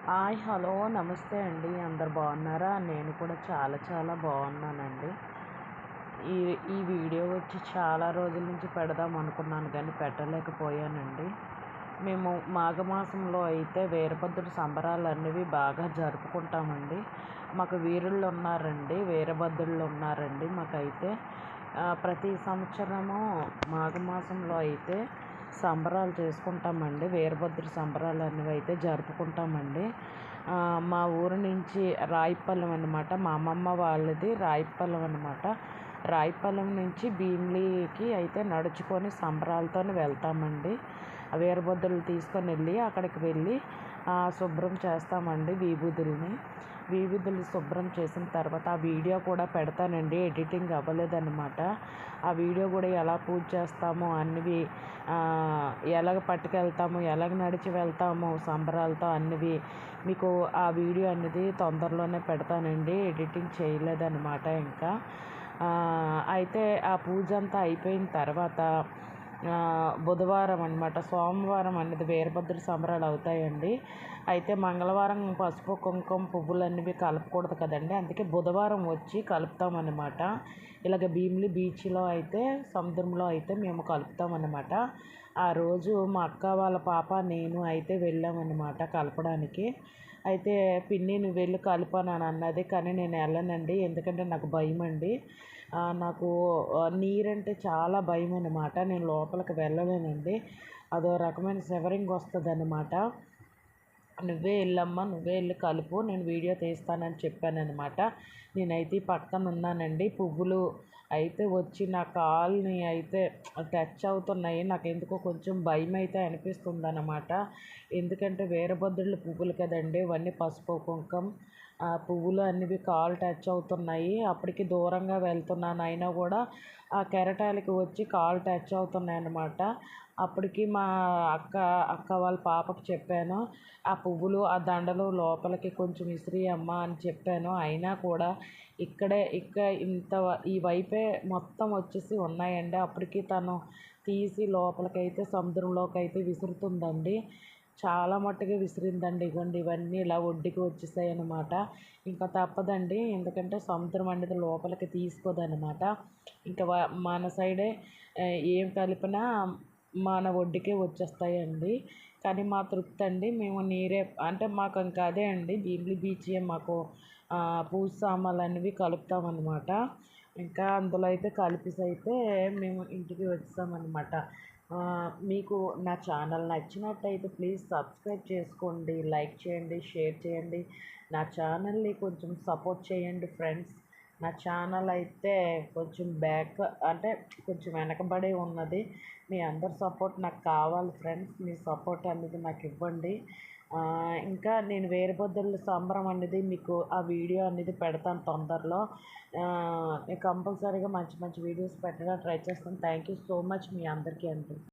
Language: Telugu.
హాయ్ హలో నమస్తే అండి. అందరు బాగున్నారా? నేను కూడా చాలా బాగున్నానండి. ఈ ఈ వీడియో వచ్చి చాలా రోజుల నుంచి పెడదాం అనుకున్నాను కానీ పెట్టలేకపోయానండి. మేము మాఘమాసంలో అయితే వీరభద్రుడి సంబరాలు అనేవి బాగా జరుపుకుంటామండి. మాకు వీరుళ్ళు ఉన్నారండి, వీరభద్రుళ్ళు ఉన్నారండి మాకైతే. ప్రతి సంవత్సరము మాఘమాసంలో అయితే సంబరాలు చేసుకుంటామండి. వీరభద్రుడి సంబరాలు అనేవి అయితే జరుపుకుంటామండి. మా ఊరు నుంచి రాయిపాలెం అనమాట. మా అమ్మమ్మ వాళ్ళది రాయిపాలెం అనమాట. రాయిపాలెం నుంచి భీమిలికి అయితే నడుచుకొని సంబరాలతో వెళ్తామండి. వీరభద్రులు తీసుకొని వెళ్ళి అక్కడికి వెళ్ళి శుభ్రం చేస్తామండి వీభూదుల్ని. వీభూదులు శుభ్రం చేసిన తర్వాత ఆ వీడియో కూడా పెడతానండి. ఎడిటింగ్ అవ్వలేదన్నమాట. ఆ వీడియో కూడా ఎలా పూజ చేస్తామో అన్నివి, ఎలాగ పట్టుకెళ్తాము, ఎలాగ నడిచి వెళ్తాము సంబరాలతో అన్నివి మీకు ఆ వీడియో అనేది తొందరలోనే పెడతానండి. ఎడిటింగ్ చేయలేదన్నమాట ఇంకా. అయితే ఆ పూజ అంతా అయిపోయిన తర్వాత బుధవారం అనమాట, సోమవారం అనేది వీరభద్రుడి సంబరాలు అవుతాయండి. అయితే మంగళవారం పసుపు కుంకుమ పువ్వులు అనేవి కలపకూడదు కదండి, అందుకే బుధవారం వచ్చి కలుపుతామన్నమాట. ఇలాగ భీమిలి బీచ్లో అయితే సముద్రంలో అయితే మేము కలుపుతామన్నమాట. ఆ రోజు మా అక్క వాళ్ళ పాప నేను అయితే వెళ్ళామన్నమాట కలపడానికి. అయితే పిన్ని నువ్వు వెళ్ళి కలపను అని అన్నది, కానీ నేను వెళ్ళనండి. ఎందుకంటే నాకు భయం అండి. నాకు నీరంటే చాలా భయం అన్నమాట. నేను లోపలికి వెళ్ళలేనండి. అదో రకమైన షివరింగ్ వస్తుంది అన్నమాట. నువ్వే వెళ్ళమ్మా, నువ్వే వెళ్ళి కలుపు, నేను వీడియో తీస్తానని చెప్పానన్నమాట. నేనైతే పక్కన ఉన్నానండి. పువ్వులు అయితే వచ్చి నా కాల్ని అయితే టచ్ అవుతున్నాయి. నాకు ఎందుకో కొంచెం భయం అయితే అనిపిస్తుంది అన్నమాట. ఎందుకంటే వీరభద్రుల పువ్వులు కదండి, ఇవన్నీ పసుపు కుంకుమ పువ్వులు అనేవి కాలు టచ్ అవుతున్నాయి. అప్పటికి దూరంగా వెళ్తున్నాను, అయినా కూడా ఆ కెరటాలకి వచ్చి కాలు టచ్ అవుతున్నాయి అన్నమాట. అప్పటికి మా అక్క వాళ్ళ పాపకు చెప్పాను, ఆ పువ్వులు ఆ దండలు లోపలికి కొంచెం విసిరి అమ్మ అని చెప్పాను. అయినా కూడా ఇంత ఈ వైపే మొత్తం వచ్చేసి ఉన్నాయండి. అప్పటికి తను తీసి లోపలికైతే సముద్రంలోకి అయితే విసురుతుందండి. చాలా మట్టుగా విసిరిందండి. ఇగోండి ఇవన్నీ ఇలా ఒడ్డుకి వచ్చేసాయి అన్నమాట. ఇంకా తప్పదండి, ఎందుకంటే సముద్రం అనేది లోపలికి తీసుకోదన్నమాట. ఇంకా మన సైడే ఏం కలిపినా మన ఒడ్డుకే వచ్చేస్తాయండి. కానీ మా తృప్తి అండి, మేము నీరే అంటే మాకు ఇంకా అదే అండి, భీమిలి బీచ్ మాకు పూజ సామాన్లు అనేవి కలుపుతామన్నమాట. ఇంకా అందులో అయితే కలిపేసి అయితే మేము ఇంటికి వచ్చామన్నమాట. మీకు నా ఛానల్ నచ్చినట్టయితే ప్లీజ్ సబ్స్క్రైబ్ చేసుకోండి, లైక్ చేయండి, షేర్ చేయండి. నా ఛానల్ని కొంచెం సపోర్ట్ చేయండి ఫ్రెండ్స్. నా ఛానల్ అయితే కొంచెం అంటే కొంచెం వెనకబడి ఉన్నది. మీ అందరి సపోర్ట్ నాకు కావాలి ఫ్రెండ్స్. మీ సపోర్ట్ అనేది నాకు ఇవ్వండి. ఇంకా నేను వీరభద్రుల సంబరం అనేది మీకు ఆ వీడియో అనేది పెడతాను తొందరలో. నేను కంపల్సరీగా మంచి వీడియోస్ పెట్టడానికి ట్రై చేస్తాను. థ్యాంక్ యూ సో మచ్ మీ అందరికీ అండి.